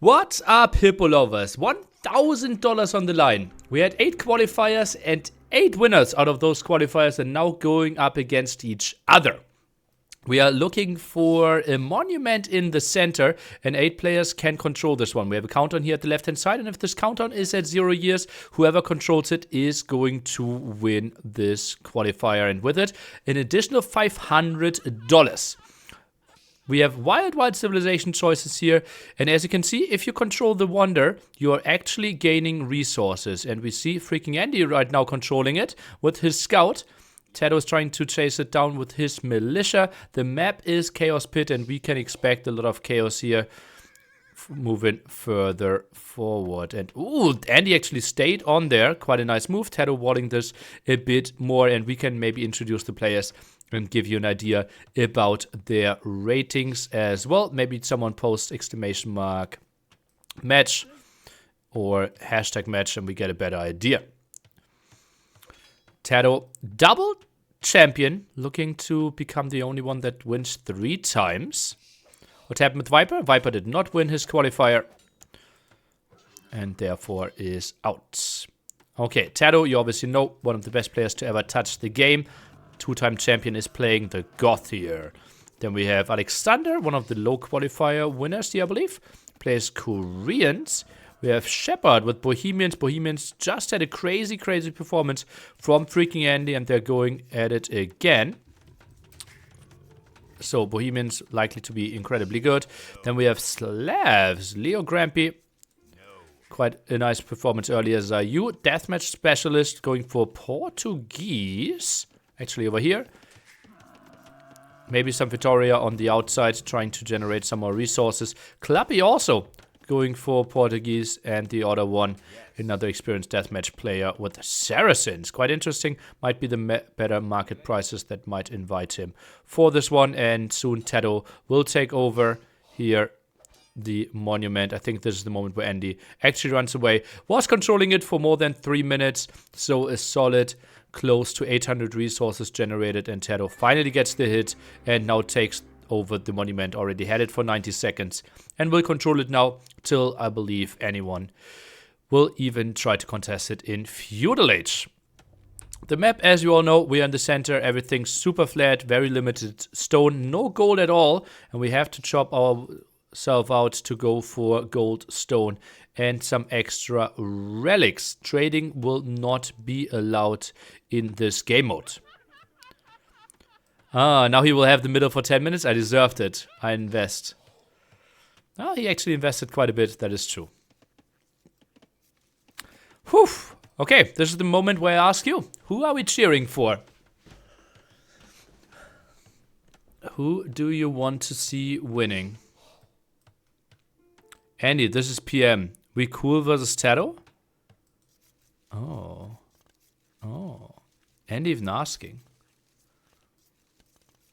What's up, Hippo lovers? $1,000 on the line. We had 8 qualifiers and 8 winners out of those qualifiers and now going up against each other. We are looking for a monument in the center, and 8 players can control this one. We have a countdown here at the left-hand side, and if this countdown is at 0 years, whoever controls it is going to win this qualifier, and with it, an additional $500. We have wild civilization choices here, and as you can see, if you control the wonder, you are actually gaining resources, and we see freaking Andy right now controlling it with his scout. TaToH is trying to chase it down with his militia. The map is Chaos Pit, and we can expect a lot of chaos here moving further forward. And ooh, Andy actually stayed on there. Quite a nice move. TaToH walling this a bit more, and we can maybe introduce the players and give you an idea about their ratings as well. Maybe someone posts exclamation mark match or hashtag match, and we get a better idea. TaToH, double champion, looking to become the only one that wins 3 times. What happened with Viper? Viper did not win his qualifier and therefore is out. Okay, TaToH, you obviously know, one of the best players to ever touch the game. 2-time champion is playing the Goth here. Then we have Alexander, one of the low qualifier winners here, I believe. Plays Koreans. We have Shepard with Bohemians. Bohemians just had a crazy performance from freaking Andy, and they're going at it again. So Bohemians likely to be incredibly good. Then we have Slavs. Leo Grampy. Quite a nice performance earlier. Zayu, deathmatch specialist, going for Portuguese. Actually over here. Maybe some Vitoria on the outside, trying to generate some more resources. Clappy also going for Portuguese, and the other one, another experienced deathmatch player with Saracens. Quite interesting. Might be the better market prices that might invite him for this one. And soon TaToH will take over here the monument. I think this is the moment where Andy actually runs away. Was controlling it for more than 3 minutes. So a solid close to 800 resources generated, and TaToH finally gets the hit and now takes over the monument. Already had it for 90 seconds and will control it now till I believe anyone will even try to contest it in Feudal Age. The map, as you all know, we are in the center. Everything's super flat, very limited stone, no gold at all, and we have to chop ourselves out to go for gold, stone, and some extra relics. Trading will not be allowed in this game mode. Now he will have the middle for 10 minutes. I deserved it. I invest. He actually invested quite a bit. That is true. Whew. Okay, this is the moment where I ask you, who are we cheering for? Who do you want to see winning? Andy, this is PM. We cool versus TaToH? Oh. Andy even asking.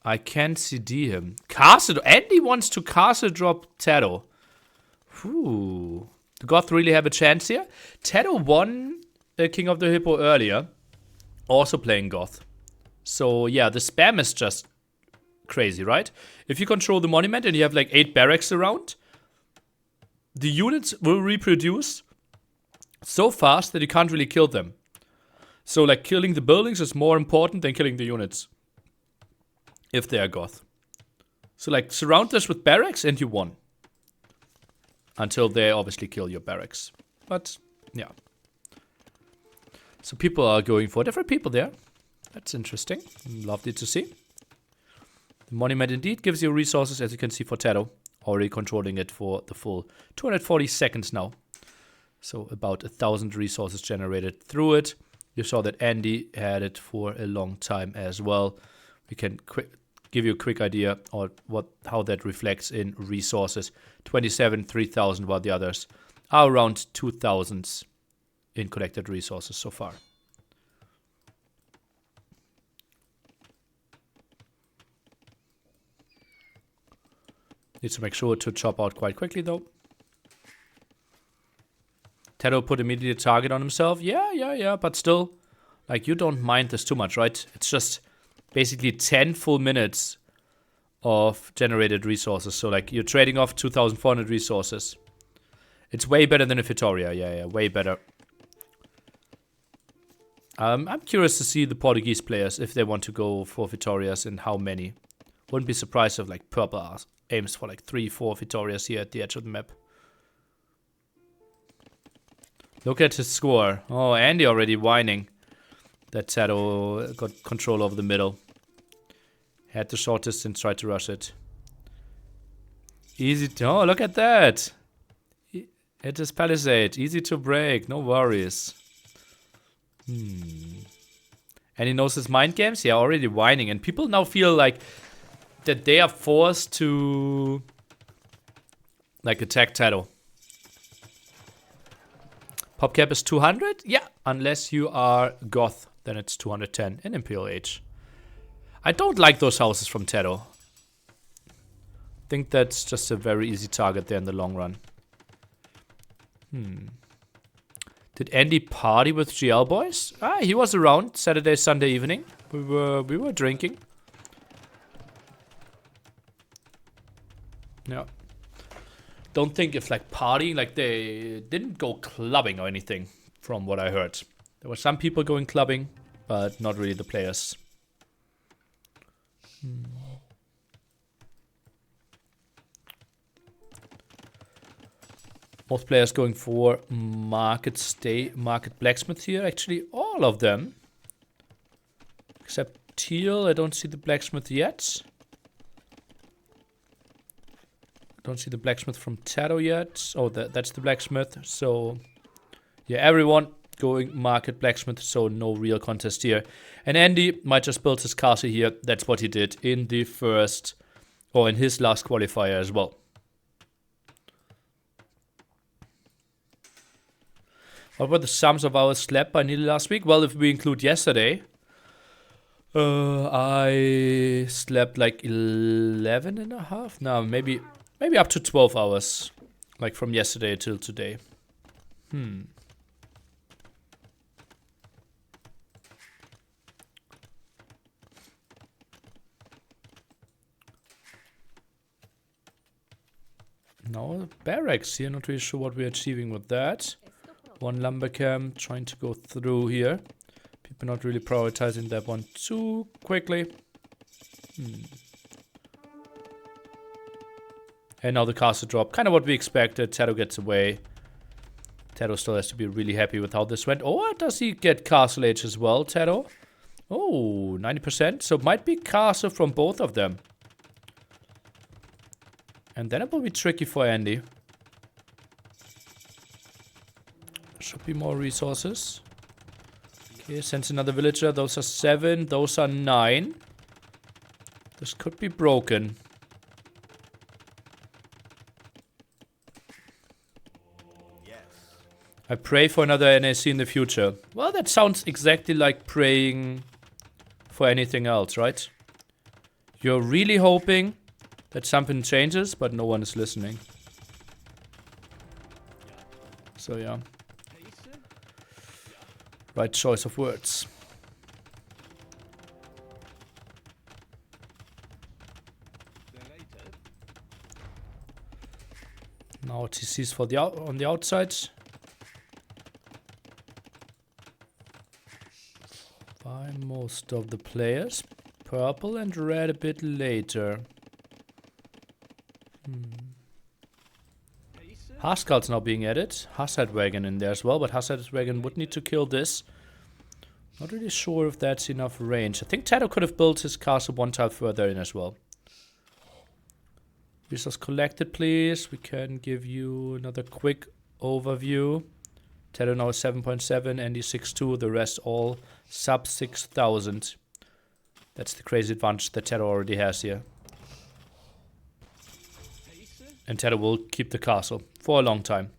I can't CD him. Castle. Andy wants to castle drop TaToH. Ooh. Do Goth really have a chance here? TaToH won King of the Hippo earlier. Also playing Goth. So yeah, the spam is just crazy, right? If you control the monument and you have like 8 barracks around, the units will reproduce so fast that you can't really kill them. So like killing the buildings is more important than killing the units. If they are Goth. So like surround this with barracks and you won. Until they obviously kill your barracks. But yeah. So people are going for different people there. That's interesting. Lovely to see. The monument indeed gives you resources, as you can see, for TaToH. Already controlling it for the full 240 seconds now. So about 1,000 resources generated through it. You saw that Andy had it for a long time as well. We can give you a quick idea on how that reflects in resources. 27, 3,000, while the others are around 2,000 in collected resources so far. Needs to make sure to chop out quite quickly though. TaToH put immediate target on himself. Yeah, but still, like, you don't mind this too much, right? It's just basically 10 full minutes of generated resources. So like you're trading off 2,400 resources. It's way better than a Vitória. Yeah, way better. I'm curious to see the Portuguese players if they want to go for Vitórias and how many. Wouldn't be surprised if like Purple aims for like 3-4 Vitórias here at the edge of the map. Look at his score. Oh, Andy already whining that TaToH got control over the middle. Had the short distance, tried to rush it. Easy to... Oh, look at that! Hit his palisade. Easy to break. No worries. And he knows his mind games? Yeah, already whining. And people now feel like that they are forced to like attack TaToH. Pop cap is 200? Yeah, unless you are Goth, then it's 210 in Imperial Age. I don't like those houses from TaToH. I think that's just a very easy target there in the long run. Did Andy party with GL boys? Ah, he was around Saturday, Sunday evening. We were drinking. Yeah. Don't think if like partying, like they didn't go clubbing or anything from what I heard. There were some people going clubbing, but not really the players. Most players going for market blacksmith here. Actually, all of them. Except Teal, I don't see the blacksmith yet. Don't see the blacksmith from TaToH yet. Oh, that's the blacksmith. So, yeah, everyone going market blacksmith. So, no real contest here. And Andy might just build his castle here. That's what he did in the first, or in his last qualifier as well. What were the sums of hours slept by Neil last week? Well, if we include yesterday, I slept like 11 and a half. No, maybe up to 12 hours. Like from yesterday till today. No, barracks here. Not really sure what we're achieving with that. One lumber camp, trying to go through here. People not really prioritizing that one too quickly. And now the castle drop. Kind of what we expected. TaToH gets away. TaToH still has to be really happy with how this went. Oh, does he get castle age as well, TaToH? Oh, 90%. So it might be castle from both of them. And then it will be tricky for Andy. Should be more resources. Okay, sends another villager. Those are 7. Those are 9. This could be broken. Yes. I pray for another NAC in the future. Well, that sounds exactly like praying for anything else, right? You're really hoping that something changes, but no one is listening. So, yeah. Right choice of words. Now TCs for the on the outside. By most of the players. Purple and red a bit later. Haskell's now being added. Hassad wagon in there as well, but Hassad wagon would need to kill this. Not really sure if that's enough range. I think TaToH could have built his castle one tile further in as well. Resource collected, please. We can give you another quick overview. TaToH now is 7.7, Andy 6.2, the rest all sub 6,000. That's the crazy advantage that TaToH already has here. And TaToH will keep the castle for a long time.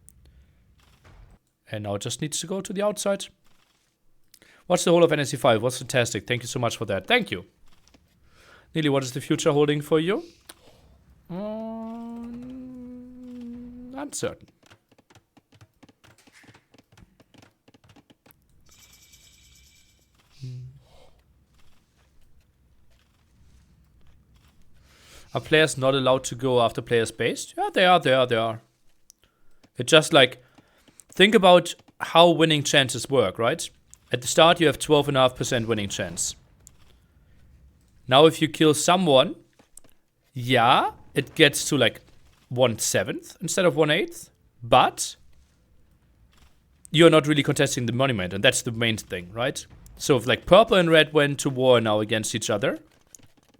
And now it just needs to go to the outside. What's the whole of NSC 5? What's fantastic? Thank you so much for that. Thank you. Neely, what is the future holding for you? Uncertain. Are players not allowed to go after players based? Yeah, they are. It just like, think about how winning chances work, right? At the start, you have 12.5% winning chance. Now, if you kill someone, yeah, it gets to like 1/7 instead of 1/8, but you're not really contesting the monument, and that's the main thing, right? So if like purple and red went to war now against each other,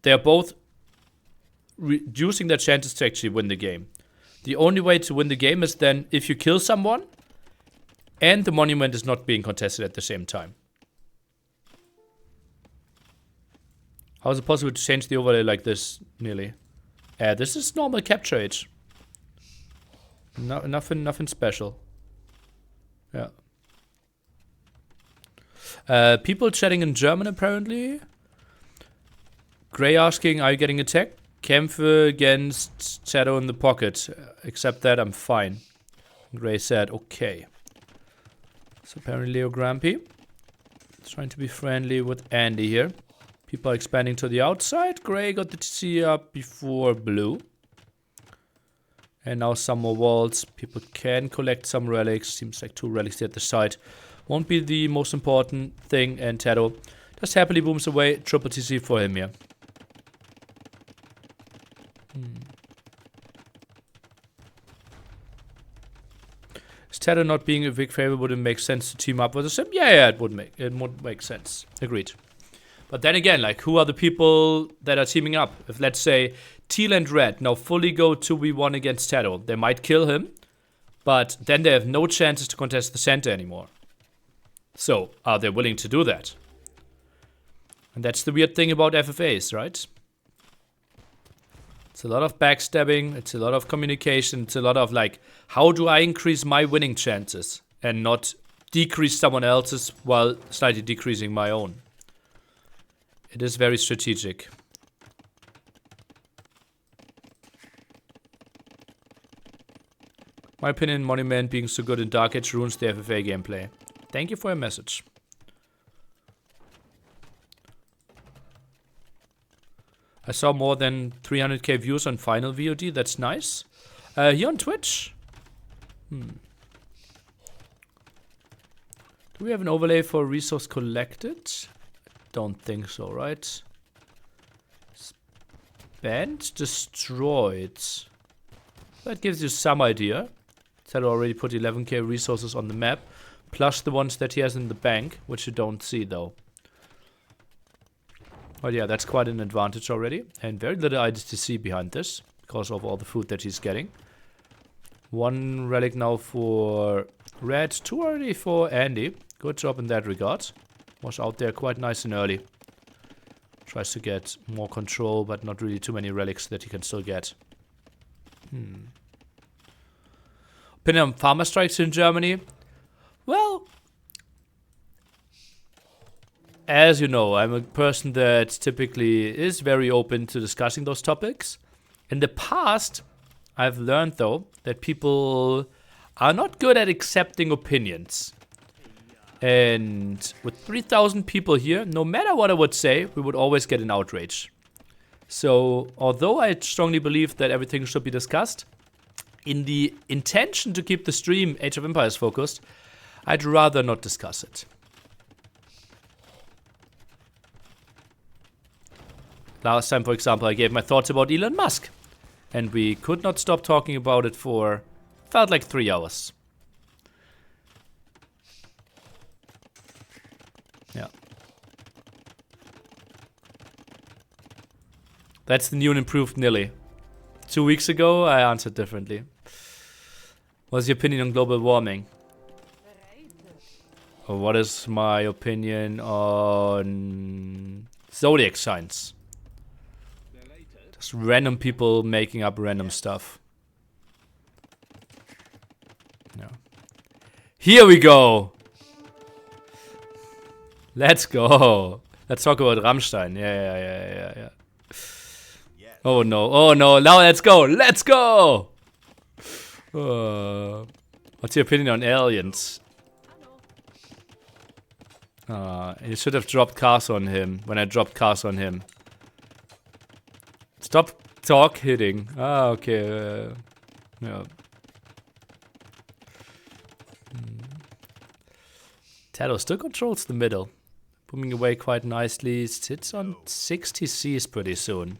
they're both reducing their chances to actually win the game. The only way to win the game is then if you kill someone and the monument is not being contested at the same time. How is it possible to change the overlay like this, nearly? This is normal capture age. No, nothing special. Yeah. People chatting in German apparently. Gray asking, are you getting attacked? Kämpfe against TaToH in the pocket. Except that I'm fine. Gray said, okay. So apparently Leo Grampy trying to be friendly with Andy here. People are expanding to the outside. Gray got the TC up before blue. And now some more walls. People can collect some relics. Seems like 2 relics here at the side. Won't be the most important thing. And TaToH just happily booms away. Triple TC for him here. Is TaToH not being a big favor? Would it make sense to team up with a sim? Yeah, it would make sense. Agreed. But then again, like, who are the people that are teaming up? If, let's say, teal and red now fully go 2v1 against TaToH, they might kill him, but then they have no chances to contest the center anymore. So, are they willing to do that? And that's the weird thing about FFAs, right? It's a lot of backstabbing, it's a lot of communication, it's a lot of, like, how do I increase my winning chances and not decrease someone else's while slightly decreasing my own? It is very strategic. My opinion, Monument being so good in Dark Age ruins the FFA gameplay. Thank you for your message. I saw more than 300k views on Final VOD. That's nice. Here on Twitch. Do we have an overlay for resource collected? Don't think so, right? Spent, destroyed. That gives you some idea. TaToH already put 11k resources on the map, plus the ones that he has in the bank, which you don't see though. But yeah, that's quite an advantage already. And very little IDTC behind this, because of all the food that he's getting. 1 relic now for red, 2 already for Andy. Good job in that regard. Was out there quite nice and early. Tries to get more control, but not really too many relics that he can still get. Opinion on farmer strikes in Germany? Well, as you know, I'm a person that typically is very open to discussing those topics. In the past, I've learned though that people are not good at accepting opinions. And with 3,000 people here, no matter what I would say, we would always get an outrage. So, although I strongly believe that everything should be discussed, in the intention to keep the stream Age of Empires focused, I'd rather not discuss it. Last time, for example, I gave my thoughts about Elon Musk. And we could not stop talking about it for, felt like 3 hours. Yeah. That's the new and improved Nilly. 2 weeks ago, I answered differently. What's your opinion on global warming? Or what is my opinion on zodiac signs? Just random people making up random stuff. Yeah. Here we go! Let's go! Let's talk about Rammstein. Yeah. Oh no, now let's go! Let's go! What's your opinion on aliens? You should have dropped cars on him when I dropped cars on him. Stop talk hitting. Okay. Yeah. TaToH still controls the middle. Booming away quite nicely. Sits on 60 Cs pretty soon.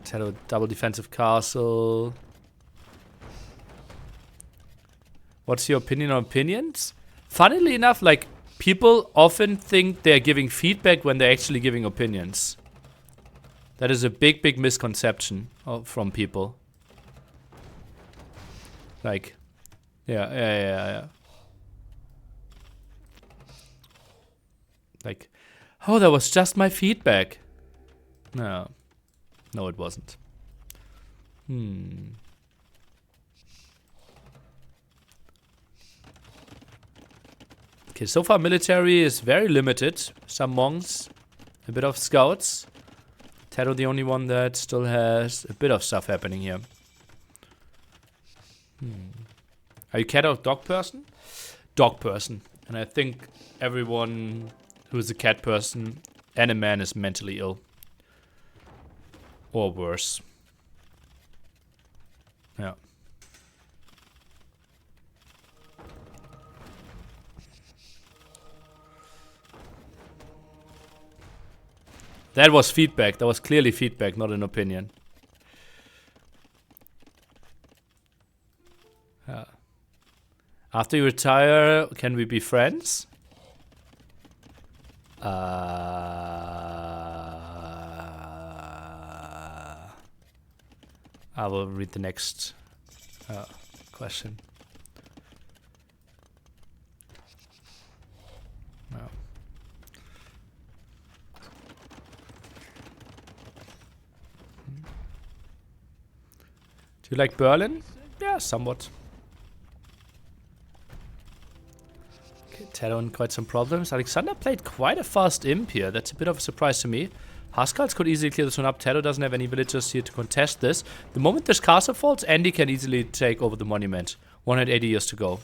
TaToH double defensive castle. What's your opinion on opinions? Funnily enough, like, people often think they're giving feedback when they're actually giving opinions. That is a big, big misconception from people. Like, yeah. Like, oh, that was just my feedback. No, it wasn't. Okay, so far military is very limited. Some monks, a bit of scouts. TaToH the only one that still has a bit of stuff happening here. Are you cat or dog person? Dog person. And I think everyone who is a cat person and a man is mentally ill. Or worse. Yeah. That was feedback. That was clearly feedback, not an opinion. After you retire, can we be friends? I will read the next question. No. Do you like Berlin? Yeah, somewhat. Okay, TaToH quite some problems. Alexander played quite a fast imp here. That's a bit of a surprise to me. Huskarls could easily clear this one up. TaToH doesn't have any villagers here to contest this. The moment this castle falls, Andy can easily take over the monument. 180 years to go.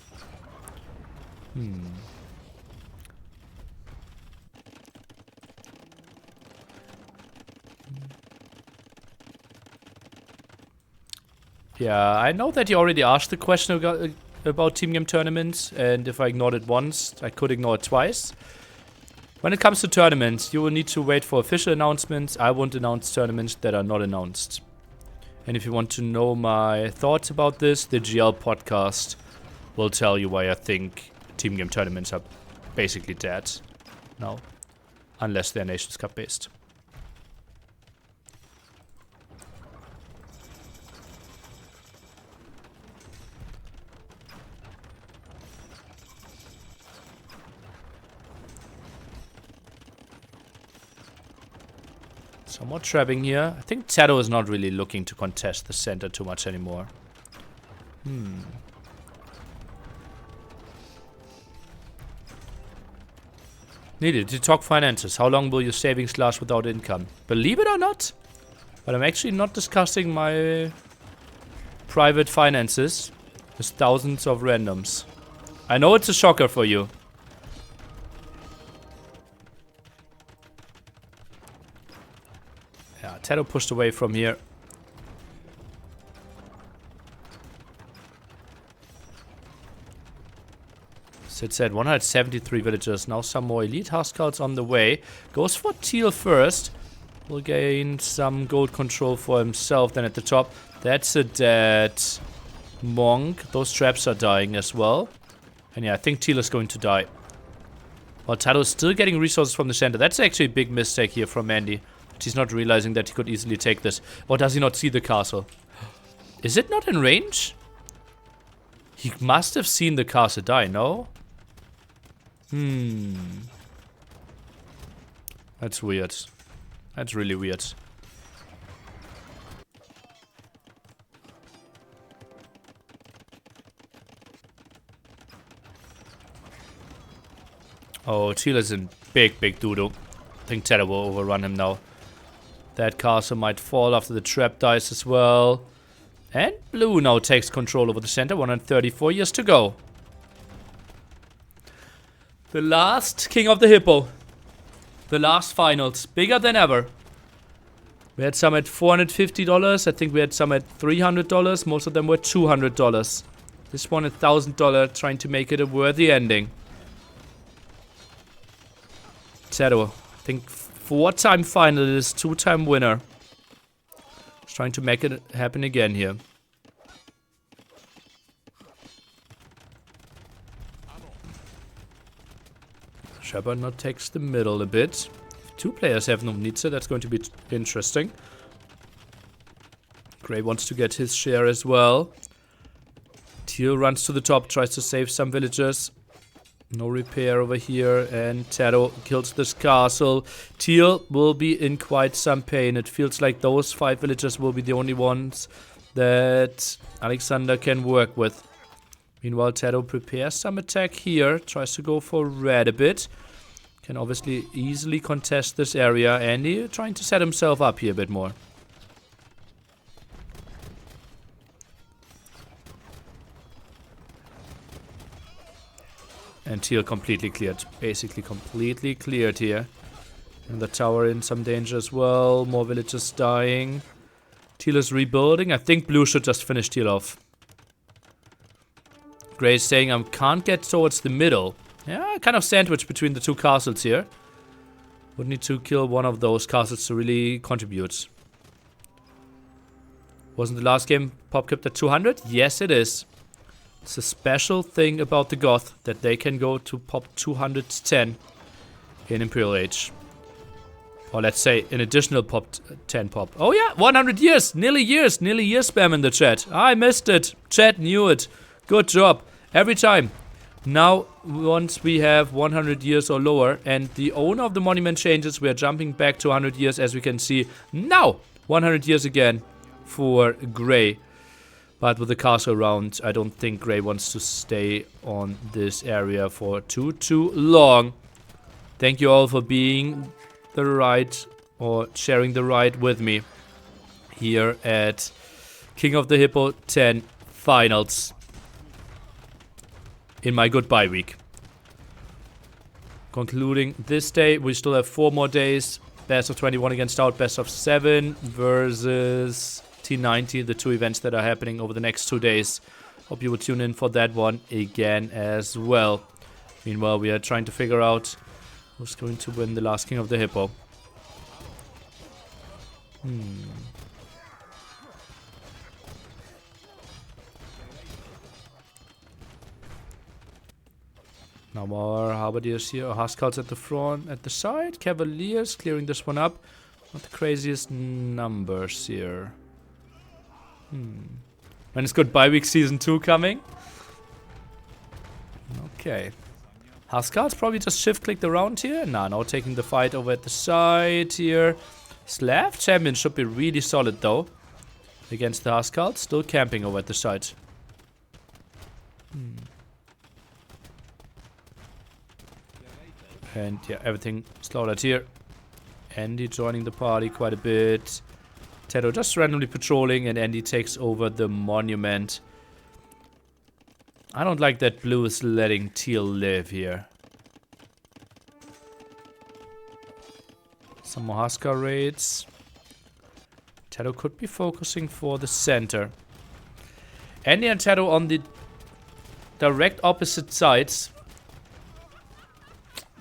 Yeah, I know that you already asked the question about team game tournaments, and if I ignored it once, I could ignore it twice. When it comes to tournaments, you will need to wait for official announcements. I won't announce tournaments that are not announced. And if you want to know my thoughts about this, the GL podcast will tell you why I think team game tournaments are basically dead now, unless they're Nations Cup based. Some more trapping here. I think TaToH is not really looking to contest the center too much anymore. Needed to talk finances. How long will your savings last without income? Believe it or not, but I'm actually not discussing my private finances with thousands of randoms. I know it's a shocker for you. Yeah, TaToH pushed away from here. Sits at 173 villagers. Now some more elite housecarls on the way. Goes for teal first. Will gain some gold control for himself. Then at the top, that's a dead monk. Those traps are dying as well. And yeah, I think teal is going to die. While TaToH is still getting resources from the center. That's actually a big mistake here from Andy. He's not realizing that he could easily take this. Or does he not see the castle? Is it not in range? He must have seen the castle die, no? That's weird. That's really weird. Oh, teal is in big, big doo-doo. I think TaToH will overrun him now. That castle might fall after the trap dies as well. And blue now takes control over the center. 134 years to go. The last king of the Hippo. The last finals. Bigger than ever. We had some at $450. I think we had some at $300. Most of them were $200. This one $1,000, trying to make it a worthy ending. TaToH, I think 4-time finalist, 2-time winner. Just trying to make it happen again here. Shepard now takes the middle a bit. If 2 players have no Nietzsche, that's going to be interesting. Gray wants to get his share as well. Teal runs to the top, tries to save some villagers. No repair over here, and TaToH kills this castle. Teal will be in quite some pain. It feels like those 5 villagers will be the only ones that Alexander can work with. Meanwhile, TaToH prepares some attack here. Tries to go for red a bit. Can obviously easily contest this area. Andy trying to set himself up here a bit more. And Teal completely cleared. Basically completely cleared here. And the tower in some danger as well. More villagers dying. Teal is rebuilding. I think blue should just finish Teal off. Gray is saying I can't get towards the middle. Yeah, kind of sandwich between the 2 castles here. Would need to kill one of those castles to really contribute. Wasn't the last game pop kept at 200? Yes, it is. It's a special thing about the Goth that they can go to pop 210 in Imperial Age. Or let's say an additional pop 10 pop. Oh yeah, 100 years! Nearly year spam in the chat. I missed it. Chat knew it. Good job. Every time. Now, once we have 100 years or lower and the owner of the monument changes, we are jumping back to 100 years as we can see. Now, 100 years again for Gray. But with the castle around, I don't think Gray wants to stay on this area for too long. Thank you all for being the ride or sharing the ride with me here at King of the Hippo 10 Finals in my goodbye week. Concluding this day, we still have 4 more days. Best of 21 against out, best of 7 versus T90, the 2 events that are happening over the next 2 days. Hope you will tune in for that one again as well. Meanwhile, we are trying to figure out who's going to win the last King of the Hippo. Now more Halberdiers here, Huskarls at the front, at the side. Cavaliers clearing this one up. Not the craziest numbers here. When is goodbye week season 2 coming? Okay. Huskarls probably just shift clicked around here. Nah, now taking the fight over at the side here. Slav champion should be really solid though. Against the Huskarls. Still camping over at the side. And yeah, everything slaughtered here. Andy joining the party quite a bit. TaToH just randomly patrolling, and Andy takes over the monument. I don't like that blue is letting Teal live here. Some more Huskar raids. TaToH could be focusing for the center. Andy and TaToH on the direct opposite sides.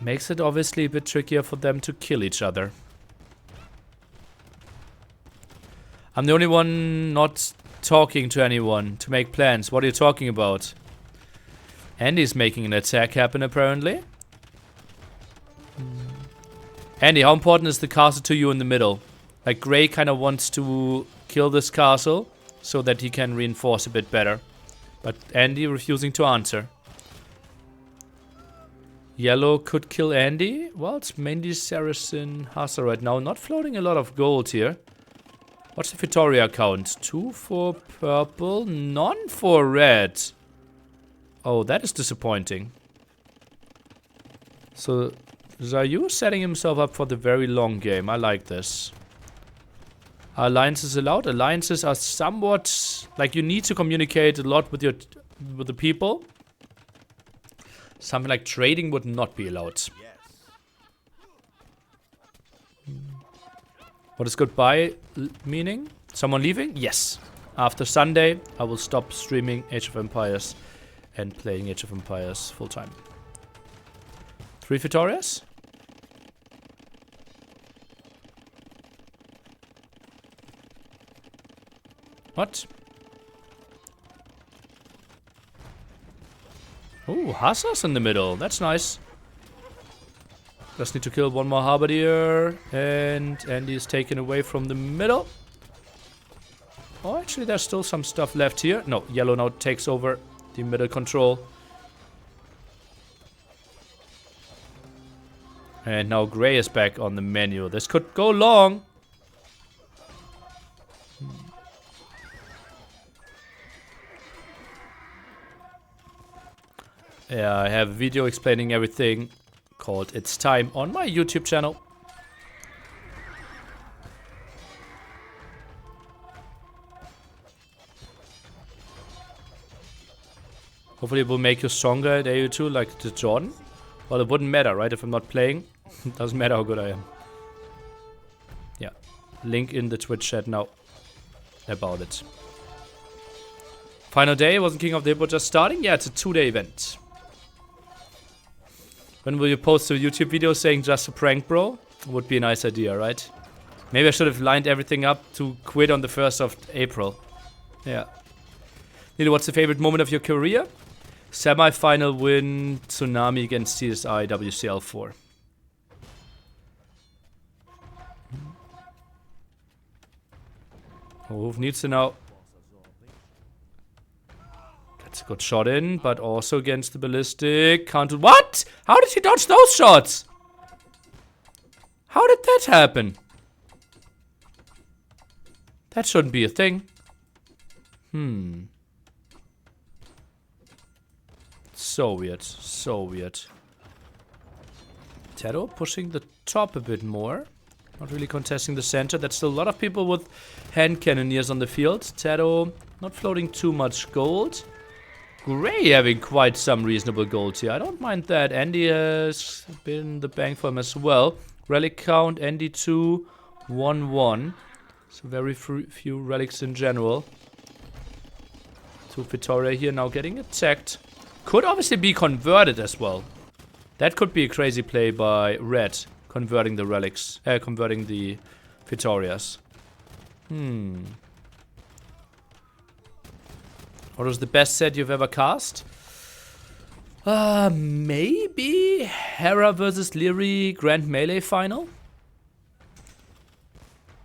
Makes it obviously a bit trickier for them to kill each other. I'm the only one not talking to anyone to make plans. What are you talking about? Andy's making an attack happen apparently. Andy, how important is the castle to you in the middle? Like Gray kind of wants to kill this castle so that he can reinforce a bit better. But Andy refusing to answer. Yellow could kill Andy. Well, it's mainly Saracen Hussar right now. Not floating a lot of gold here. What's the Victoria count? 2 for purple, none for red. Oh, that is disappointing. So, Zayu setting himself up for the very long game. I like this. Are alliances allowed? Alliances are somewhat... like, you need to communicate a lot with the people. Something like trading would not be allowed. What What is goodbye meaning? Someone leaving? Yes. After Sunday, I will stop streaming Age of Empires and playing Age of Empires full time. 3 Victorias? What? Oh, Hassas in the middle. That's nice. Just need to kill one more Halberdier. And Andy is taken away from the middle. Oh, actually, there's still some stuff left here. No, yellow now takes over the middle control. And now gray is back on the menu. This could go long. Yeah, I have a video explaining everything called It's Time on my YouTube channel. Hopefully it will make you stronger at AU2 like the Jordan. Well, it wouldn't matter, right? If I'm not playing. Doesn't matter how good I am. Yeah. Link in the Twitch chat now about it. Final day, wasn't King of the Hippo just starting? Yeah, it's a 2-day event. When will you post a YouTube video saying just a prank, bro? Would be a nice idea, right? Maybe I should have lined everything up to quit on the 1st of April. Yeah. Nilo, what's the favorite moment of your career? Semi-final win, Tsunami against CSI WCL 4. Oh, who needs to now? That's a good shot in, but also against the ballistic. Can't do what? How did he dodge those shots? How did that happen? That shouldn't be a thing. So weird. So weird. TaToH pushing the top a bit more. Not really contesting the center. That's still a lot of people with hand cannoneers on the field. TaToH not floating too much gold. Gray having quite some reasonable gold here. I don't mind that. Andy has been the bang for him as well. Relic count, Andy 2, 1-1. So very few relics in general. 2 Vittoria here now getting attacked. Could obviously be converted as well. That could be a crazy play by Red. Converting the relics. Converting the Vittorias. What was the best set you've ever cast? Maybe Hera versus Leary Grand Melee Final?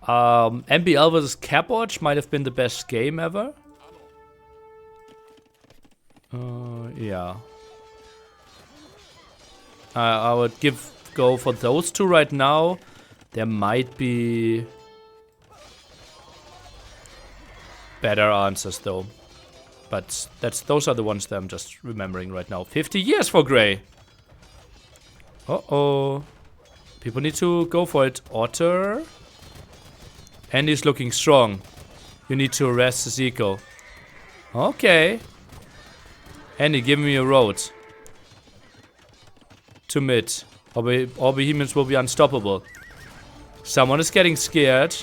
MBL versus Capwatch might have been the best game ever. Yeah. I would go for those two right now. There might be better answers though. But those are the ones that I'm just remembering right now. 50 years for Gray. Uh-oh. People need to go for it. Otter. Andy's looking strong. You need to arrest Zico. Okay. Andy, give me a road. To mid. All behemoths will be unstoppable. Someone is getting scared.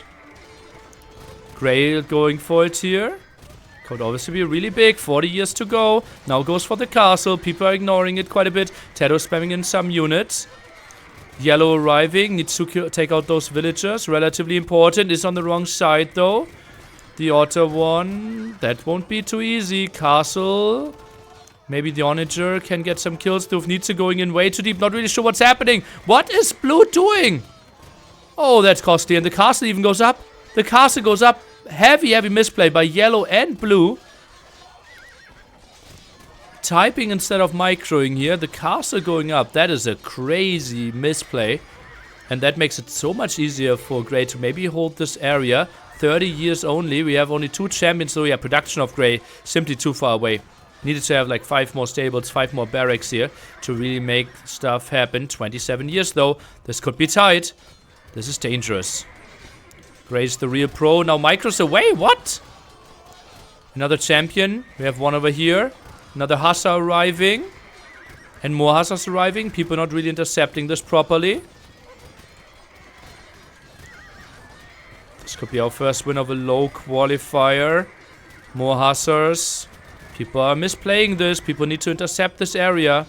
Gray going for it here. Could obviously be really big. 40 years to go. Now goes for the castle. People are ignoring it quite a bit. TaToH spamming in some units. Yellow arriving. Needs to take out those villagers. Relatively important. Is on the wrong side though. The Otter one. That won't be too easy. Castle. Maybe the Onager can get some kills. TaToH going in way too deep. Not really sure what's happening. What is blue doing? Oh, that's costly. And the castle even goes up. The castle goes up. Heavy misplay by yellow and blue. Typing instead of microing here. The castle going up. That is a crazy misplay. And that makes it so much easier for Gray to maybe hold this area. 30 years only. We have only 2 champions. So yeah, production of Gray simply too far away. Needed to have like 5 more stables, 5 more barracks here to really make stuff happen. 27 years though. This could be tight. This is dangerous. Gray's the real pro. Now micros away. What? Another champion. We have one over here. Another Hassa arriving. And more Hassas arriving. People not really intercepting this properly. This could be our first win of a low qualifier. More hussars. People are misplaying this. People need to intercept this area.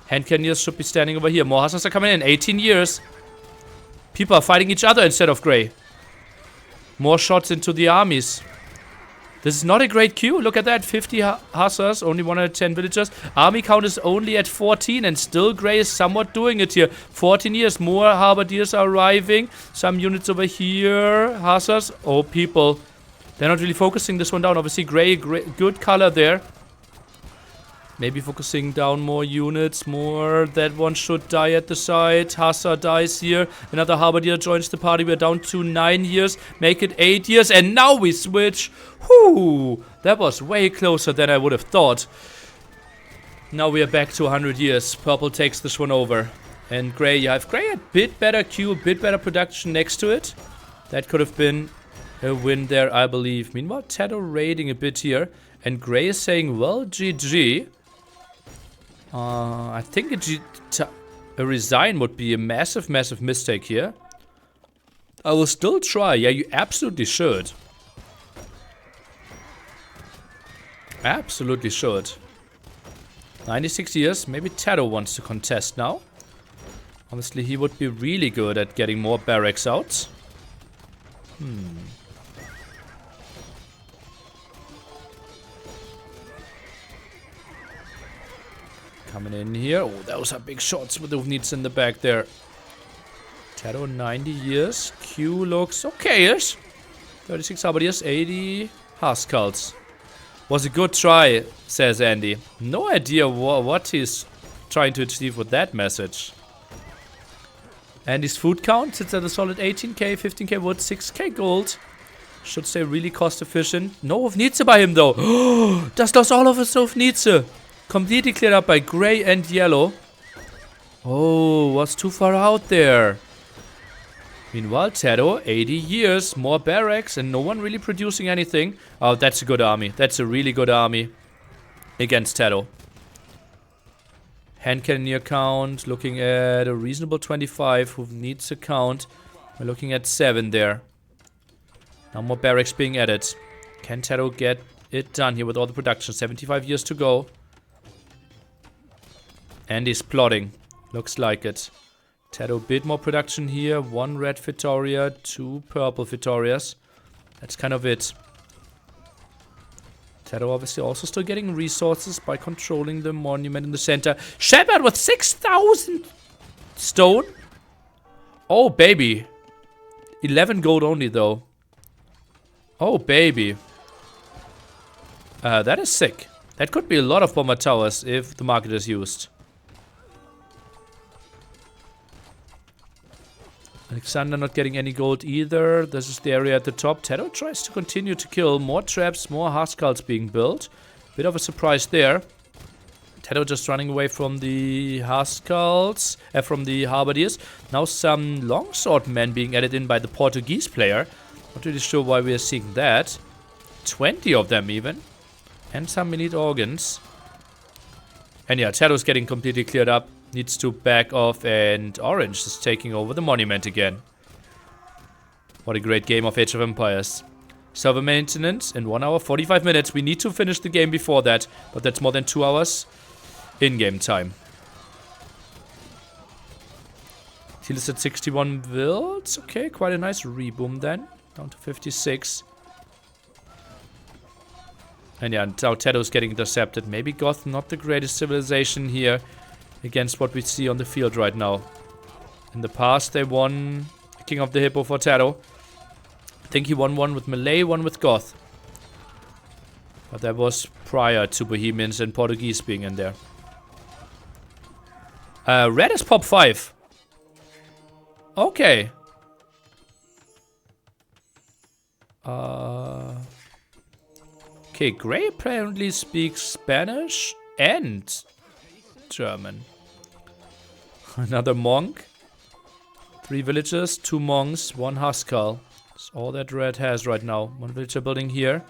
Hand cannoneers should be standing over here. More hussars are coming in. 18 years. People are fighting each other instead of Grey. More shots into the armies. This is not a great queue. Look at that. 50 hussars. Only 110 villagers. Army count is only at 14. And still Grey is somewhat doing it here. 14 years. More halberdiers are arriving. Some units over here. Hussars. Oh, people. They're not really focusing this one down. Obviously, Grey, good color there. Maybe focusing down more units. More. That one should die at the side. Hussar dies here. Another halberdier joins the party. We're down to 9 years. Make it 8 years. And now we switch. Whoo! That was way closer than I would have thought. Now we are back to 100 years. Purple takes this one over. And Grey, you have Grey a bit better queue, a bit better production next to it. That could have been a win there, I believe. Meanwhile, TaToH raiding a bit here. And Grey is saying, well, GG. I think a resign would be a massive, massive mistake here. I will still try. Yeah, you absolutely should. Absolutely should. 96 years. Maybe TaToH wants to contest now. Honestly, he would be really good at getting more barracks out. Coming in here. Oh, those are big shots with the needs in the back there. TaToH 90 years. Q looks okay-ish. 36 halberdiers, 80 Haskals. Was a good try, says Andy. No idea what he's trying to achieve with that message. Andy's food count sits at a solid 18k, 15k wood, 6k gold. Should stay really cost efficient. No Hofnice by him though. Das lost all of his Hofnice. Completely cleared up by Grey and Yellow. Oh, was too far out there. Meanwhile, TaToH, 80 years, more barracks, and no one really producing anything. Oh, that's a good army. That's a really good army against TaToH. Hand cannoneer count, looking at a reasonable 25. Who needs a count? We're looking at 7 there. Now more barracks being added. Can TaToH get it done here with all the production? 75 years to go. And he's plotting. Looks like it. TaToH bit more production here. 1 red Vitoria, 2 purple Vitorias. That's kind of it. TaToH obviously also still getting resources by controlling the monument in the center. Shepard with 6,000 stone. Oh, baby. 11 gold only, though. Oh, baby. That is sick. That could be a lot of bomber towers if the market is used. Alexander not getting any gold either. This is the area at the top. TaToH tries to continue to kill. More traps, more Haskals being built. Bit of a surprise there. TaToH just running away from the Haskals, from the Halberdiers. Now some longsword men being added in by the Portuguese player. Not really sure why we are seeing that. 20 of them even. And some elite organs. And yeah, TaToH's getting completely cleared up. Needs to back off, and Orange is taking over the monument again. What a great game of Age of Empires. Server maintenance in 1 hour 45 minutes. We need to finish the game before that, but that's more than 2 hours in-game time. Teal is at 61 builds. Okay, quite a nice reboom then. Down to 56. And yeah, now TaToH's getting intercepted. Maybe Goth not the greatest civilization here against what we see on the field right now. In the past, they won King of the Hippo for TaToH. I think he won one with Malay, one with Goth. But that was prior to Bohemians and Portuguese being in there. Red is pop 5. Okay. Okay, Grey apparently speaks Spanish and German. Another monk. 3 villagers, 2 monks, 1 Haskal. That's all that Red has right now. 1 villager building here.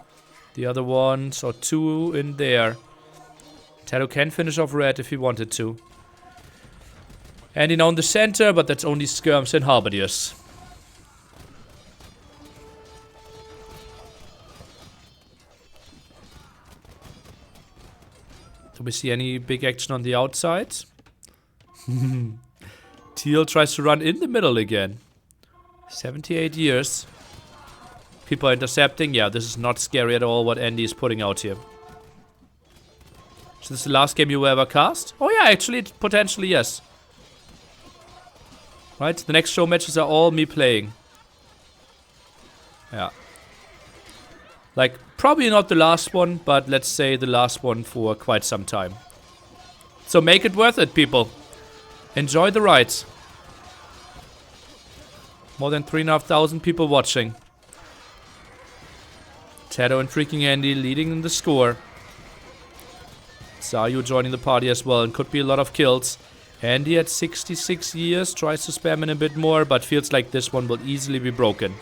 The other one, so 2 in there. TaToH can finish off Red if he wanted to. And in on the center, but that's only skirms and halberdiers. Do we see any big action on the outside? Teal tries to run in the middle again. 78 years. People are intercepting. Yeah, this is not scary at all what Andy is putting out here. Is this the last game you will ever cast? Oh yeah, actually, potentially yes. Right, the next show matches are all me playing. Yeah. Like, probably not the last one, but let's say the last one for quite some time. So make it worth it, people. Enjoy the ride. More than 3,500 people watching. TaToH and freaking Andy leading in the score. Zayu joining the party as well, and could be a lot of kills. Andy at 66 years tries to spam in a bit more, but feels like this one will easily be broken.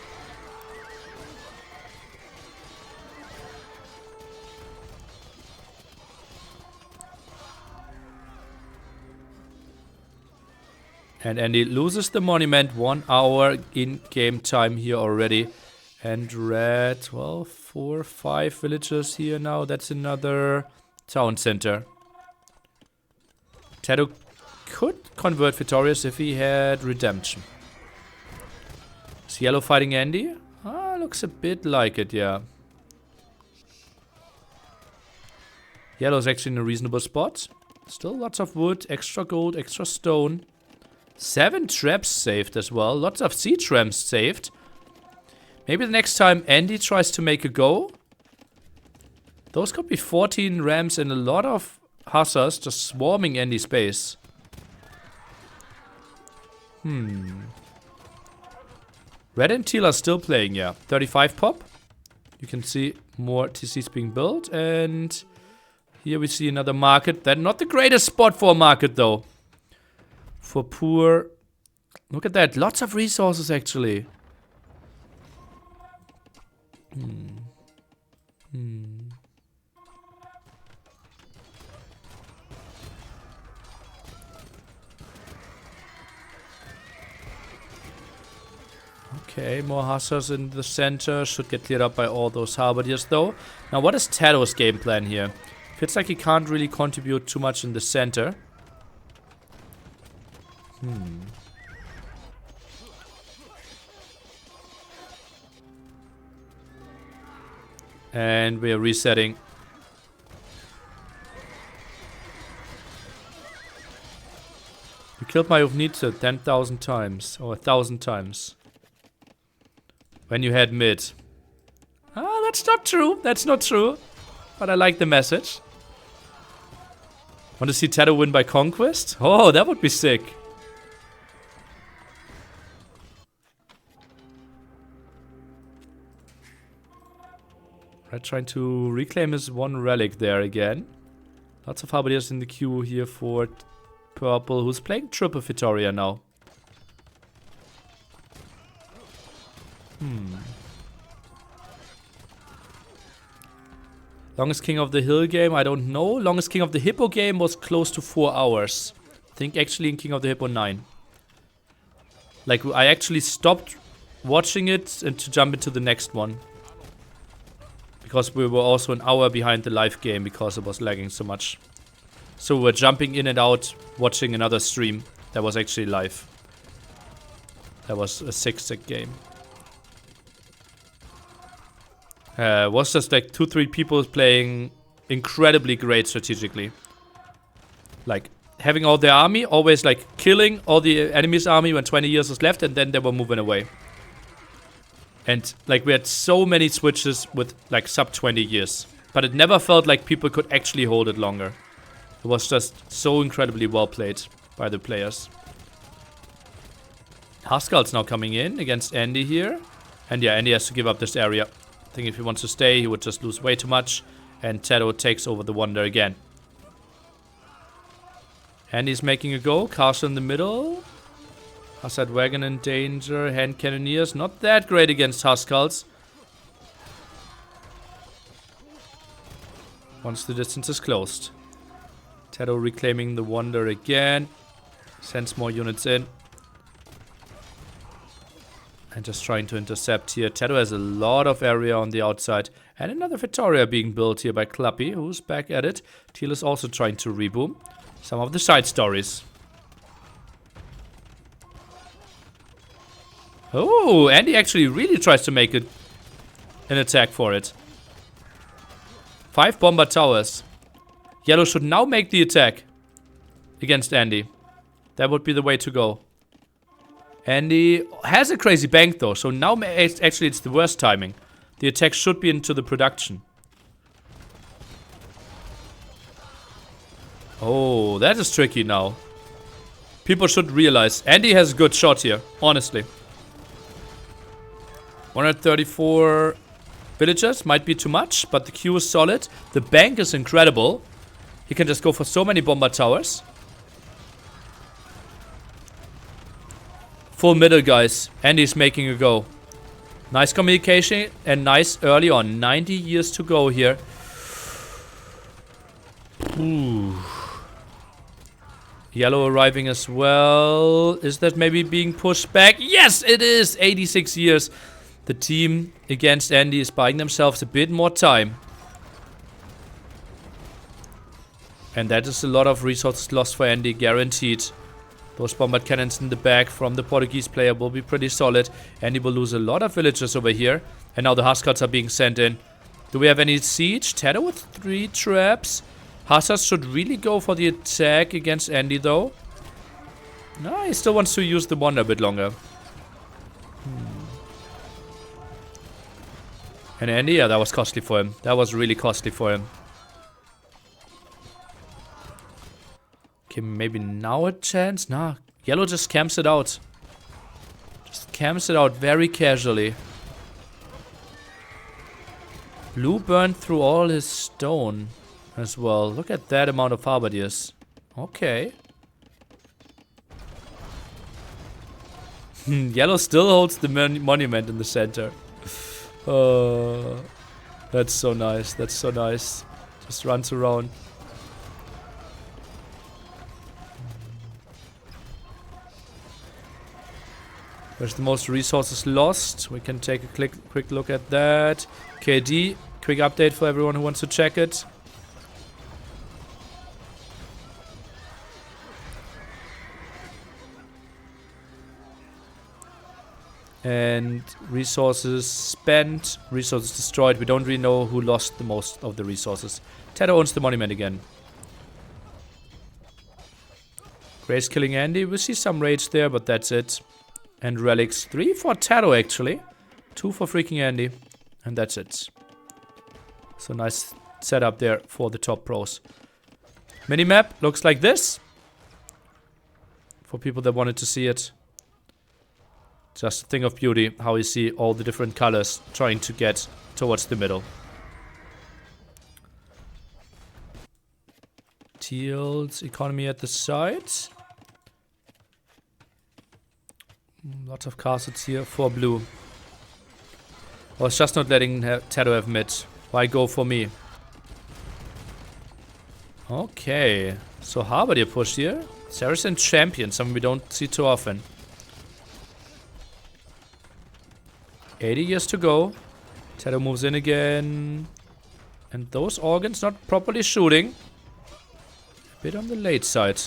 And Andy loses the monument. 1 hour in game time here already. And red, well, 4 or 5 villagers here now. That's another town center. TaToH could convert victorious if he had redemption. Is yellow fighting Andy? Ah, looks a bit like it, yeah. Yellow's actually in a reasonable spot. Still lots of wood, extra gold, extra stone. 7 traps saved as well. Lots of siege rams saved. Maybe the next time Andy tries to make a go. Those could be 14 rams and a lot of hussars just swarming Andy's base. Red and teal are still playing, yeah. 35 pop. You can see more TCs being built. And here we see another market. That's not the greatest spot for a market though. For poor... Look at that. Lots of resources, actually. Okay, more hussars in the center. Should get cleared up by all those halberdiers, though. Now, what is TaToH's game plan here? Feels like he can't really contribute too much in the center. And we're resetting. You killed my Uvnitsa 10,000 times. Or 1,000 times. When you had mid. Ah, that's not true. That's not true. But I like the message. Want to see TaToH win by conquest? Oh, that would be sick. Red trying to reclaim his 1 relic there again. Lots of halberdiers in the queue here for purple, who's playing triple Vitoria now. Longest King of the Hill game, I don't know. Longest King of the Hippo game was close to 4 hours. I think actually in King of the Hippo 9. Like, I actually stopped watching it and to jump into the next one. Because we were also an hour behind the live game because it was lagging so much. So we were jumping in and out, watching another stream that was actually live. That was a 6-stick game. Was just like 2-3 people playing incredibly great strategically. Like, having all their army, always like killing all the enemy's army when 20 years was left, and then they were moving away. And like we had so many switches with like sub 20 years. But it never felt like people could actually hold it longer. It was just so incredibly well played by the players. Haskell's now coming in against Andy here. And yeah, Andy has to give up this area. I think if he wants to stay, he would just lose way too much. And TaToH takes over the wonder again. Andy's making a go. Castle in the middle. Hussite wagon in danger. Hand cannoneers. Not that great against Huskarls. Once the distance is closed. TaToH reclaiming the wonder again. Sends more units in. And just trying to intercept here. TaToH has a lot of area on the outside. And another Victoria being built here by Clappy, who's back at it. Teal is also trying to reboom some of the side stories. Oh, Andy actually really tries to make an attack for it. 5 bomber towers. Yellow should now make the attack against Andy. That would be the way to go. Andy has a crazy bank though, so now actually it's the worst timing. The attack should be into the production. Oh, that is tricky now. People should realize Andy has a good shot here, honestly. 134 villagers might be too much, but the queue is solid. The bank is incredible. He can just go for so many bomber towers. Full middle, guys. Andy's making a go. Nice communication and nice early on. 90 years to go here. Ooh. Yellow arriving as well. Is that maybe being pushed back? Yes, it is. 86 years. The team against Andy is buying themselves a bit more time. And that is a lot of resources lost for Andy, guaranteed. Those bombard cannons in the back from the Portuguese player will be pretty solid. Andy will lose a lot of villagers over here. And now the Huskars are being sent in. Do we have any siege? TaToH with 3 traps. Huskars should really go for the attack against Andy though. No, he still wants to use the wonder a bit longer. And Andy, yeah, that was costly for him. That was really costly for him. Okay, maybe now a chance? Nah, Yellow just camps it out. Just camps it out very casually. Blue burned through all his stone as well. Look at that amount of halberdiers. Okay. Yellow still holds the monument in the center. That's so nice. That's so nice. Just runs around. Where's the most resources lost? We can take a quick look at that. KD, quick update for everyone who wants to check it. And resources spent, resources destroyed. We don't really know who lost the most of the resources. TaToH owns the monument again. Grace killing Andy. We see some rage there, but that's it. And relics. 3 for TaToH actually. 2 for freaking Andy. And that's it. So nice setup there for the top pros. Minimap looks like this. For people that wanted to see it. Just a thing of beauty, how you see all the different colors trying to get towards the middle. Teal's economy at the side. Lots of castles here for blue. I was just not letting TaToH have mid. Why go for me? Okay. So Harvard here pushed here. Saracen champion, something we don't see too often. 80 years to go. TaToH moves in again. And those organs not properly shooting. A bit on the late side.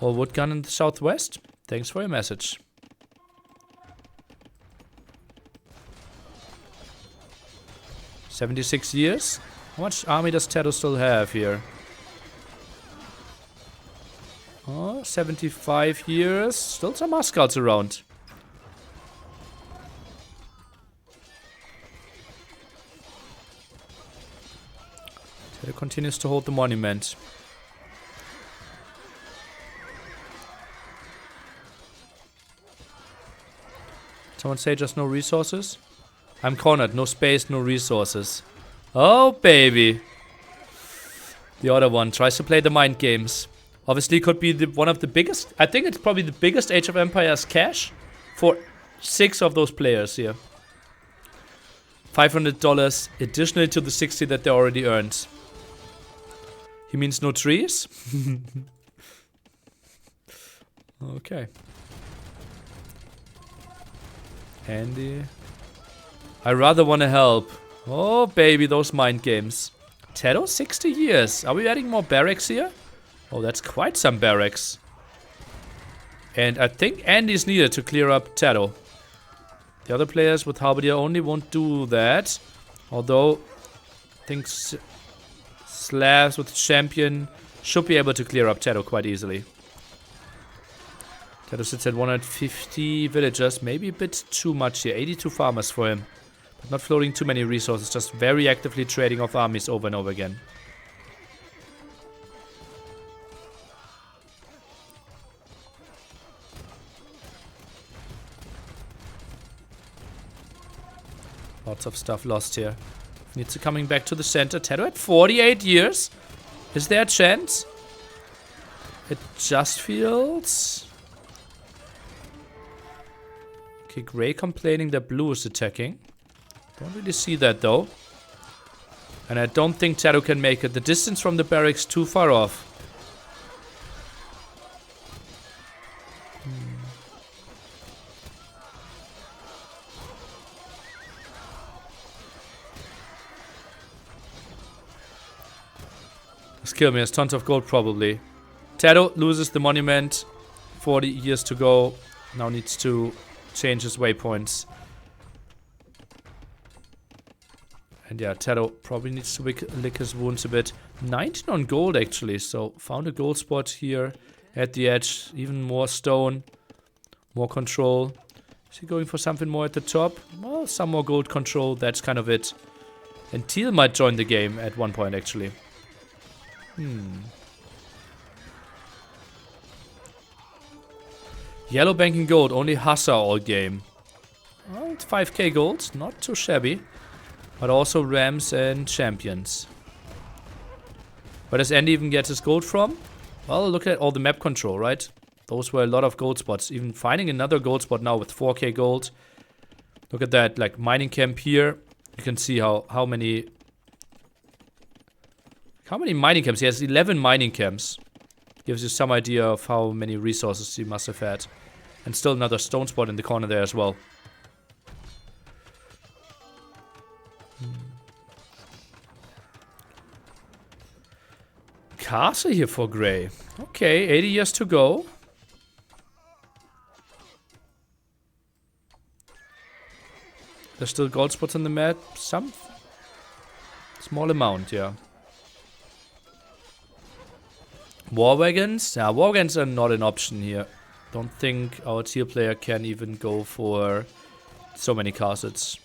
All wood gun in the southwest. Thanks for your message. $76 years. How much army does TaToH still have here? Oh, 75 years. Still some Muscats around. TaToH continues to hold the monument. Someone say just no resources? I'm cornered. No space, no resources. Oh, baby. The other one tries to play the mind games. Obviously, could be one of the biggest. I think it's probably the biggest Age of Empires cash for 6 of those players here. $500 additionally to the 60 that they already earned. He means no trees? Okay. Andy. I rather want to help. Oh, baby, those mind games. TaToH, 60 years. Are we adding more barracks here? Oh, that's quite some barracks. And I think Andy's needed to clear up TaToH. The other players with Halberdier only won't do that. Although, I think Slavs with Champion should be able to clear up TaToH quite easily. TaToH sits at 150 villagers. Maybe a bit too much here. 82 farmers for him. But not floating too many resources. Just very actively trading off armies over and over again. Lots of stuff lost here. Needs to coming back to the center. TaToH at 48 years. Is there a chance? It just feels... Okay, Gray complaining that Blue is attacking. Don't really see that though. And I don't think TaToH can make it. The distance from the barracks too far off. Just kill me. There's tons of gold probably. TaToH loses the monument. 40 years to go. Now needs to change his waypoints. And yeah, TaToH probably needs to lick his wounds a bit. 19 on gold actually. So found a gold spot here at the edge. Even more stone. More control. Is he going for something more at the top? Well, some more gold control. That's kind of it. And Teal might join the game at one point actually. Yellow banking gold, only Hussar all game. Well, it's 5k gold, not too shabby. But also Rams and Champions. Where does Andy even get his gold from? Well, look at all the map control, right? Those were a lot of gold spots. Even finding another gold spot now with 4k gold. Look at that, like mining camp here. You can see how many mining camps? He has 11 mining camps. Gives you some idea of how many resources he must have had. And still another stone spot in the corner there as well. Castle here for Gray. Okay, 80 years to go. There's still gold spots on the map. Some small amount, yeah. War wagons? Yeah, war wagons are not an option here. Don't think our tier player can even go for so many castles.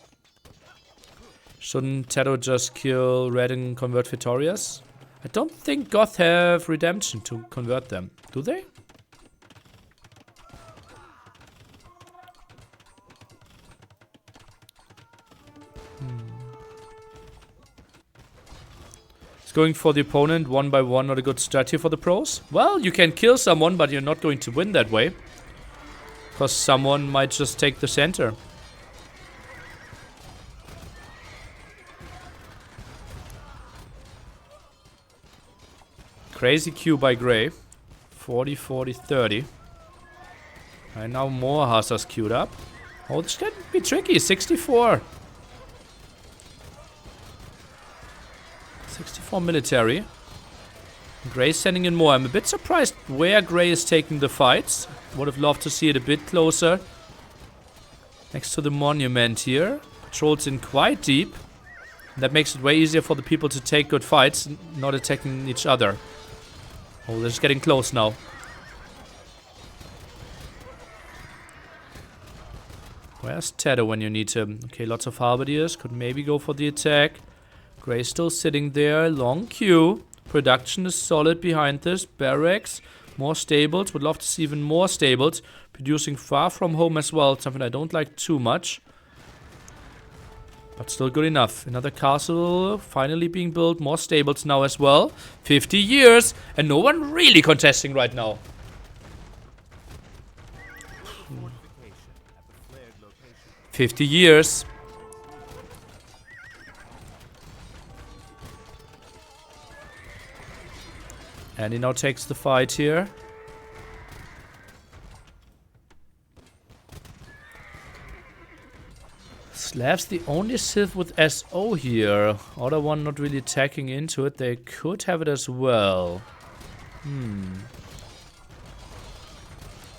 Shouldn't TaToH just kill red and convert Victorias? I don't think Goth have redemption to convert them. Do they? Going for the opponent one by one, not a good strat here for the pros. Well, you can kill someone, but you're not going to win that way. Because someone might just take the center. Crazy Q by Gray. 40, 40, 30. And now more Hussars queued up. Oh, this can be tricky. 64. 64 military. Gray's sending in more. I'm a bit surprised where Gray is taking the fights. Would have loved to see it a bit closer. Next to the monument here. Patrols in quite deep. That makes it way easier for the people to take good fights, not attacking each other. Oh, they're just getting close now. Where's TaToH when you need him? Okay, lots of halberdiers. Could maybe go for the attack. Gray's still sitting there. Long queue. Production is solid behind this. Barracks. More stables. Would love to see even more stables. Producing far from home as well. Something I don't like too much. But still good enough. Another castle finally being built. More stables now as well. 50 years. And no one really contesting right now. 50 years. And he now takes the fight here. Slav's the only Sith with SO here. Other one not really attacking into it. They could have it as well.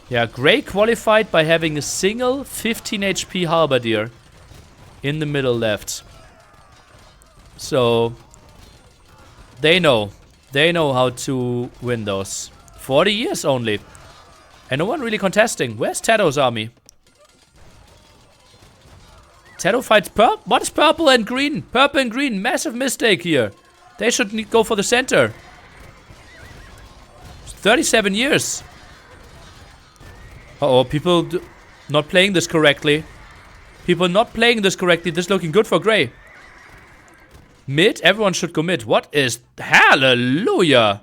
Yeah, Grey qualified by having a single 15 HP Halberdier in the middle left. So, they know. They know how to win those. 40 years only. And no one really contesting. Where's TaToH's army? TaToH fights purple. What is purple and green? Purple and green. Massive mistake here. They should go for the center. 37 years. Uh-oh, people not playing this correctly. People not playing this correctly. This is looking good for Grey. Mid? Everyone should go mid. What is... Hallelujah!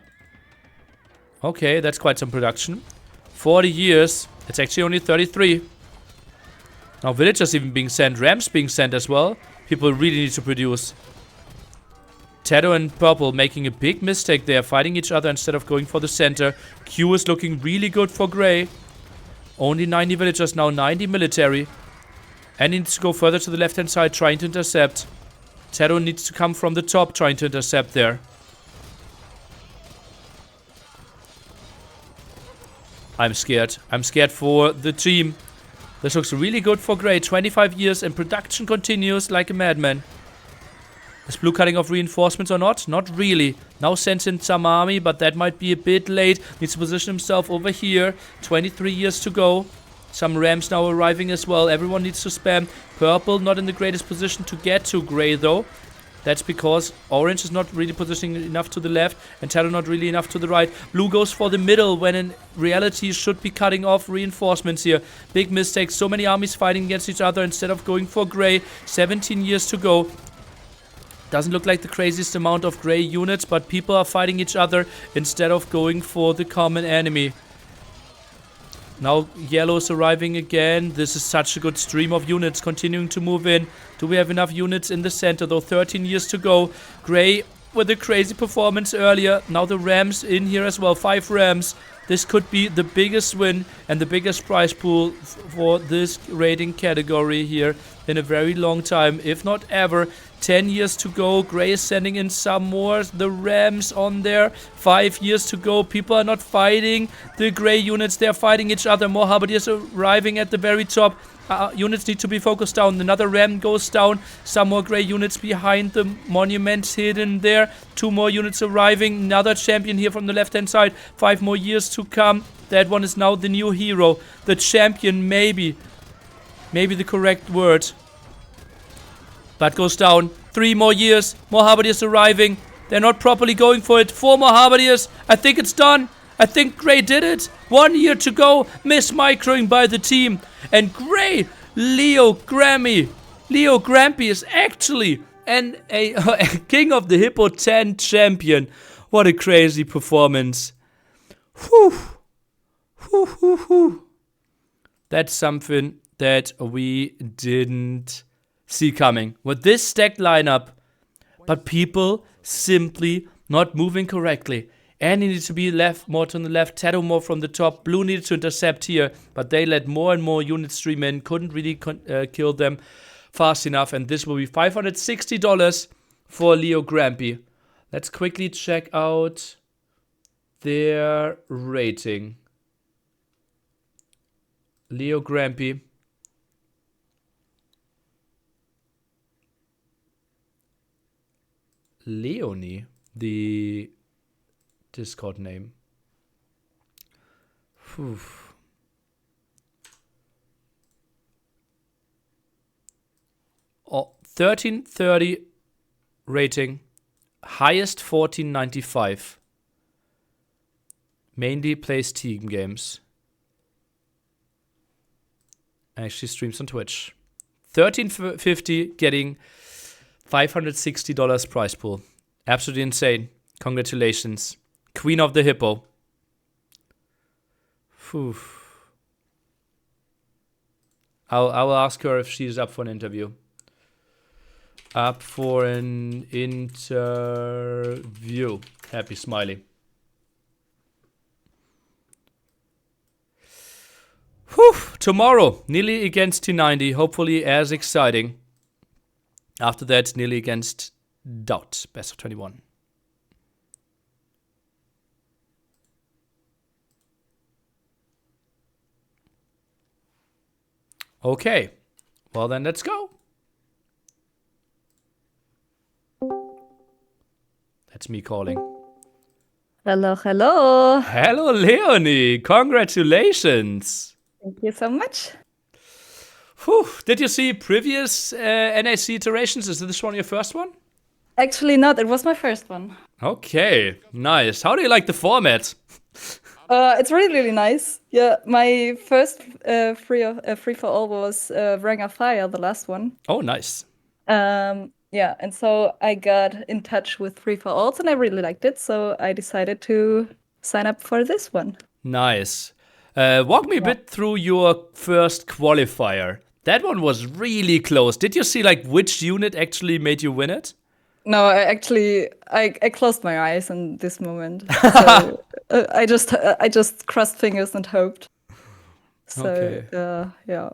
Okay, that's quite some production. 40 years. It's actually only 33. Now villagers even being sent. Rams being sent as well. People really need to produce. TaToH and Purple making a big mistake there. Fighting each other instead of going for the center. Q is looking really good for Grey. Only 90 villagers now. 90 military. And he needs to go further to the left hand side. Trying to intercept. TaToH needs to come from the top. Trying to intercept there. I'm scared. I'm scared for the team. This looks really good for Grey. 25 years and production continues like a madman. Is Blue cutting off reinforcements or not? Not really. Now sends in some army, but that might be a bit late. Needs to position himself over here. 23 years to go. Some Rams now arriving as well. Everyone needs to spam. Purple not in the greatest position to get to Grey though. That's because Orange is not really positioning enough to the left and TaToH not really enough to the right. Blue goes for the middle when in reality should be cutting off reinforcements here. Big mistake. So many armies fighting against each other instead of going for Grey. 17 years to go. Doesn't look like the craziest amount of Grey units, but people are fighting each other instead of going for the common enemy. Now Yellow is arriving again. This is such a good stream of units continuing to move in. Do we have enough units in the center though? 13 years to go. Grey with a crazy performance earlier. Now the Rams in here as well. 5 Rams. This could be the biggest win and the biggest prize pool for this rating category here in a very long time, if not ever. 10 years to go. Grey is sending in some more. The Rams on there. 5 years to go. People are not fighting the Grey units. They're fighting each other. More Halberdiers arriving at the very top. Units need to be focused down. Another Ram goes down. Some more Grey units behind the monuments hidden there. 2 more units arriving. Another champion here from the left-hand side. 5 more years to come. That one is now the new hero. The champion, maybe. Maybe the correct word. But goes down. 3 more years. More Halberdiers arriving. They're not properly going for it. 4 more Halberdiers. I think it's done. I think Grey did it. 1 year to go. Miss-microing by the team. And Grey, Leo Grampy is actually a King of the Hippo 10 champion. What a crazy performance. Whew. Whew, whew, whew. That's something that we didn't see coming with this stacked lineup, but people simply not moving correctly. And he needs to be left more to the left, TaToH more from the top. Blue needed to intercept here, but they let more and more units stream in. Couldn't really kill them fast enough, and this will be $560 for Leo Grampy. Let's quickly check out their rating. Leo Grampy. Leonie, the Discord name. Whew. Oh, 1330 rating, highest 1495. Mainly plays team games. Actually streams on Twitch. 1350 getting $560 prize pool. Absolutely insane. Congratulations. Queen of the Hippo. Whew. I will ask her if she's up for an interview. Up for an interview. Happy smiley. Whew. Tomorrow, nearly against T90. Hopefully as exciting. After that, nearly against Dot, best of 21. Okay, well then let's go. That's me calling. Hello, hello. Hello, Leonie. Congratulations. Thank you so much. Whew. Did you see previous NAC iterations? Is this one your first one? Actually, not. It was my first one. Okay, nice. How do you like the format? It's really, really nice. Yeah, my first free for all was Ring of Fire, the last one. Oh, nice. Yeah, and so I got in touch with free for alls, and I really liked it. So I decided to sign up for this one. Nice. Walk me a Yeah. bit through your first qualifier. That one was really close. Did you see like which unit actually made you win it? No, I closed my eyes in this moment. So I just crossed fingers and hoped. So Okay. yeah.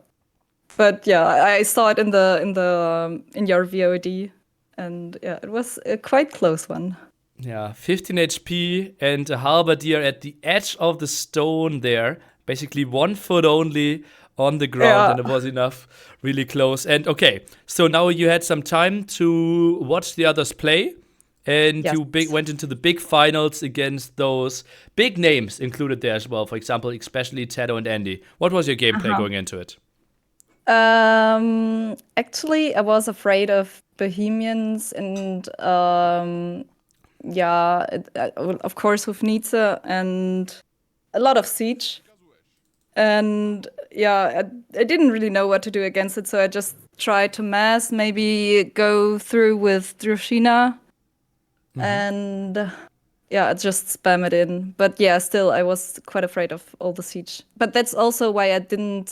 But yeah, I saw it in your VOD, and yeah, it was a quite close one. Yeah, 15 HP and a halberdier at the edge of the stone there. Basically 1 foot only on the ground, Yeah. and it was enough. Really close. And okay, so now you had some time to watch the others play, and Yes. you went into the big finals against those big names included there as well. For example, especially TaToH and Andy. What was your gameplay Uh-huh. going into it? Actually, I was afraid of Bohemians and yeah, well, of course with Nietzsche and a lot of siege. And yeah, I didn't really know what to do against it, so I just tried to mass, maybe go through with Drushina and yeah, just spam it in. But yeah, still, I was quite afraid of all the siege. But that's also why I didn't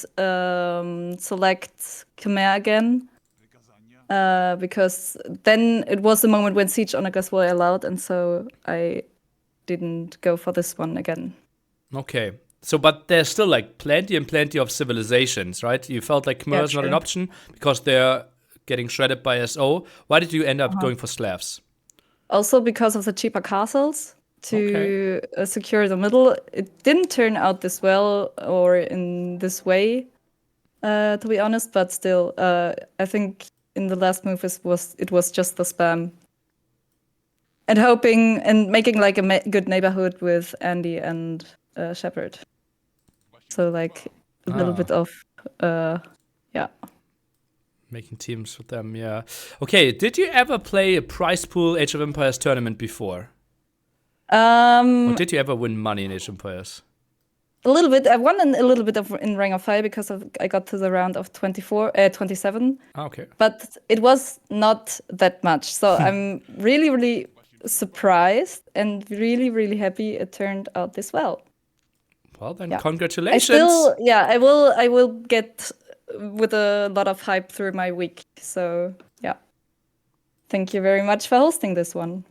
select Khmer again. Because then it was the moment when siege onagas were allowed, and so I didn't go for this one again. Okay. So, but there's still like plenty and plenty of civilizations, right? You felt like Yeah, Khmer is not an true. option because they're getting shredded by SO. Why did you end up Uh-huh. going for Slavs? Also, because of the cheaper castles Okay. to secure the middle, it didn't turn out this well or in this way, to be honest. But still, I think in the last move it was just the spam and hoping and making like a good neighborhood with Andy and Shepard. So like a little Ah, bit of yeah. making teams with them, yeah. Okay, did you ever play a prize pool Age of Empires tournament before? Or Um, did you ever win money in Age of Empires? a little bit. I won a little bit of in Ring of Fire because I got to the round of 27. Ah, okay. But it was not that much. So I'm really, really surprised and really, really happy it turned out this well. Well, then, Yeah. congratulations. Yeah, I will get with a lot of hype through my week. So yeah. Thank you very much for hosting this one.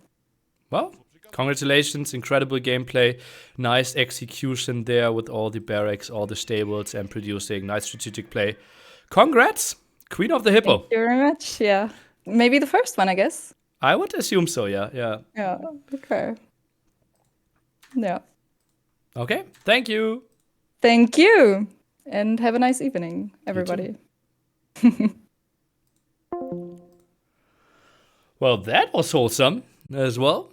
Well, congratulations. Incredible gameplay. Nice execution there with all the barracks, all the stables, and producing. Nice strategic play. Congrats, Queen of the Thank Hippo. you very much. Yeah. Maybe the first one, I guess. I would assume so, yeah. Yeah. Yeah. Okay. Yeah. Okay, thank you. Thank you. And have a nice evening, You too. everybody. Well, that was wholesome as well.